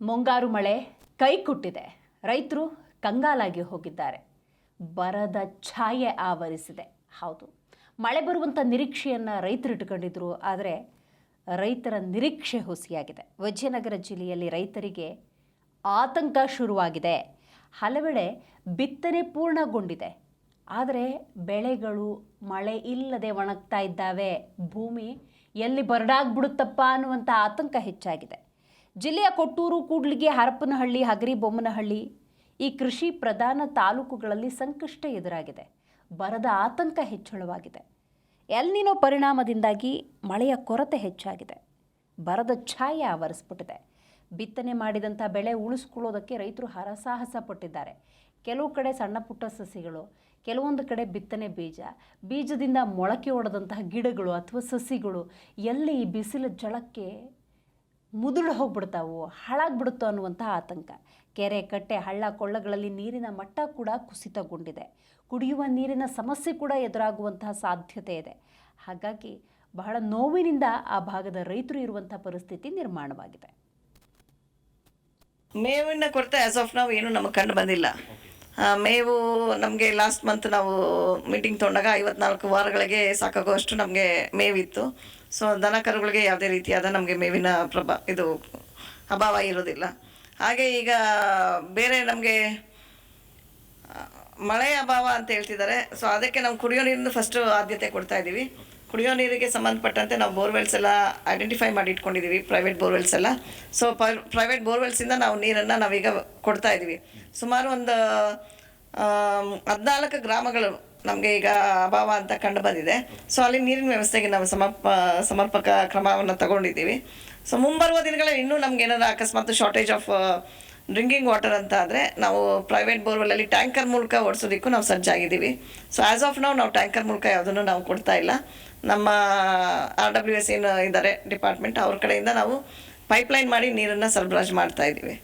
ಮುಂಗಾರು ಮಳೆ ಕೈ ಕೊಟ್ಟಿದೆ. ರೈತರು ಕಂಗಾಲಾಗಿ ಹೋಗಿದ್ದಾರೆ. ಬರದ ಛಾಯೆ ಆವರಿಸಿದೆ. ಹೌದು, ಮಳೆ ಬರುವಂಥ ನಿರೀಕ್ಷೆಯನ್ನು ರೈತರು ಇಟ್ಕೊಂಡಿದ್ರು. ಆದರೆ ರೈತರ ನಿರೀಕ್ಷೆ ಹುಸಿಯಾಗಿದೆ. ವಿಜಯನಗರ ಜಿಲ್ಲೆಯಲ್ಲಿ ರೈತರಿಗೆ ಆತಂಕ ಶುರುವಾಗಿದೆ. ಹಲವೆಡೆ ಬಿತ್ತನೆ ಪೂರ್ಣಗೊಂಡಿದೆ. ಆದರೆ ಬೆಳೆಗಳು ಮಳೆ ಇಲ್ಲದೆ ಒಣಗ್ತಾ ಇದ್ದಾವೆ. ಭೂಮಿ ಎಲ್ಲಿ ಬರಡಾಗ್ಬಿಡುತ್ತಪ್ಪ ಅನ್ನುವಂಥ ಆತಂಕ ಹೆಚ್ಚಾಗಿದೆ. ಜಿಲ್ಲೆಯ ಕೊಟ್ಟೂರು, ಕೂಡ್ಲಿಗಿ, ಹರಪನಹಳ್ಳಿ, ಹಗರಿಬೊಮ್ಮನಹಳ್ಳಿ ಈ ಕೃಷಿ ಪ್ರಧಾನ ತಾಲೂಕುಗಳಲ್ಲಿ ಸಂಕಷ್ಟ ಎದುರಾಗಿದೆ. ಬರದ ಆತಂಕ ಹೆಚ್ಚಳವಾಗಿದೆ. ಎಲ್ ನಿನೋ ಪರಿಣಾಮದಿಂದಾಗಿ ಮಳೆಯ ಕೊರತೆ ಹೆಚ್ಚಾಗಿದೆ. ಬರದ ಛಾಯೆ ಆವರಿಸ್ಬಿಟ್ಟಿದೆ. ಬಿತ್ತನೆ ಮಾಡಿದಂಥ ಬೆಳೆ ಉಳಿಸ್ಕೊಳ್ಳೋದಕ್ಕೆ ರೈತರು ಹರಸಾಹಸ ಪಟ್ಟಿದ್ದಾರೆ. ಕೆಲವು ಕಡೆ ಸಣ್ಣ ಪುಟ್ಟ ಸಸಿಗಳು, ಕೆಲವೊಂದು ಕಡೆ ಬಿತ್ತನೆ ಬೀಜದಿಂದ ಮೊಳಕೆ ಹೊಡೆದಂತಹ ಗಿಡಗಳು ಅಥವಾ ಸಸಿಗಳು ಎಲ್ಲಿ ಈ ಬಿಸಿಲ ಜಳಕ್ಕೆ ಮುದುಡು ಹೋಗ್ಬಿಡ್ತಾವೋ, ಹಾಳಾಗ್ಬಿಡುತ್ತೋ ಅನ್ನುವಂಥ ಆತಂಕ. ಕೆರೆ, ಕಟ್ಟೆ, ಹಳ್ಳ, ಕೊಳ್ಳಗಳಲ್ಲಿ ನೀರಿನ ಮಟ್ಟ ಕೂಡ ಕುಸಿತಗೊಂಡಿದೆ. ಕುಡಿಯುವ ನೀರಿನ ಸಮಸ್ಯೆ ಕೂಡ ಎದುರಾಗುವಂತಹ ಸಾಧ್ಯತೆ ಇದೆ. ಹಾಗಾಗಿ ಬಹಳ ನೋವಿನಿಂದ ಆ ಭಾಗದ ರೈತರು ಇರುವಂಥ ಪರಿಸ್ಥಿತಿ ನಿರ್ಮಾಣವಾಗಿದೆ. ಮೇವಿನ ಕೊರತೆ ಆಸ್ ಆಫ್ ನಾವು ಏನು ನಮಗೆ ಕಂಡು ಬಂದಿಲ್ಲ. ಮೇವು ನಮಗೆ ಲಾಸ್ಟ್ ಮಂತ್ ನಾವು ಮೀಟಿಂಗ್ ತೊಗೊಂಡಾಗ 54 ವಾರಗಳಿಗೆ ಸಾಕಾಗುವಷ್ಟು ನಮಗೆ ಮೇವಿತ್ತು. ಸೊ ದನ ಕರುಗಳಿಗೆ ಯಾವುದೇ ರೀತಿಯಾದ ನಮಗೆ ಮೇವಿನ ಅಭಾವ ಇರೋದಿಲ್ಲ. ಹಾಗೆ ಈಗ ಬೇರೆ ನಮಗೆ ಮಳೆ ಅಭಾವ ಅಂತ ಹೇಳ್ತಿದ್ದಾರೆ. ಸೊ ಅದಕ್ಕೆ ನಾವು ಕುಡಿಯೋ ನೀರನ್ನು ಫಸ್ಟು ಆದ್ಯತೆ ಕೊಡ್ತಾ ಇದ್ದೀವಿ. ಕುಡಿಯೋ ನೀರಿಗೆ ಸಂಬಂಧಪಟ್ಟಂತೆ ನಾವು ಬೋರ್ವೆಲ್ಸ್ ಎಲ್ಲ ಐಡೆಂಟಿಫೈ ಮಾಡಿ ಇಟ್ಕೊಂಡಿದ್ದೀವಿ, ಪ್ರೈವೇಟ್ ಬೋರ್ವೆಲ್ಸ್ ಎಲ್ಲ. ಸೊ ಪ್ರೈವೇಟ್ ಬೋರ್ವೆಲ್ಸಿಂದ ನಾವು ನೀರನ್ನು ನಾವೀಗ ಕೊಡ್ತಾ ಇದ್ದೀವಿ. ಸುಮಾರು ಒಂದು 14 ಗ್ರಾಮಗಳು ನಮಗೆ ಈಗ ಅಭಾವ ಅಂತ ಕಂಡು ಬಂದಿದೆ. ಸೊ ಅಲ್ಲಿ ನೀರಿನ ವ್ಯವಸ್ಥೆಗೆ ನಾವು ಸಮರ್ಪಕ ಕ್ರಮವನ್ನು ತಗೊಂಡಿದ್ದೀವಿ. ಸೊ ಮುಂಬರುವ ದಿನಗಳಲ್ಲಿ ಇನ್ನೂ ನಮ್ಗೆ ಏನಾದ್ರು ಅಕಸ್ಮಾತ್ ಶಾರ್ಟೇಜ್ ಆಫ್ ಡ್ರಿಂಕಿಂಗ್ ವಾಟರ್ ಅಂತ ಆದರೆ ನಾವು ಪ್ರೈವೇಟ್ ಬೋರ್ವೆಲ್ಲಲ್ಲಿ ಟ್ಯಾಂಕರ್ ಮೂಲಕ ಓಡಿಸೋದಕ್ಕೂ ನಾವು ಸಜ್ಜಾಗಿದ್ದೀವಿ. ಸೊ ಆ್ಯಸ್ ಆಫ್ ನಾವು ಟ್ಯಾಂಕರ್ ಮೂಲಕ ಯಾವುದನ್ನು ನಾವು ಕೊಡ್ತಾ ಇಲ್ಲ. ನಮ್ಮ RWS ಏನು ಇದ್ದಾರೆ ಡಿಪಾರ್ಟ್ಮೆಂಟ್, ಅವ್ರ ಕಡೆಯಿಂದ ನಾವು ಪೈಪ್ಲೈನ್ ಮಾಡಿ ನೀರನ್ನು ಸರಬರಾಜು ಮಾಡ್ತಾ ಇದ್ದೀವಿ.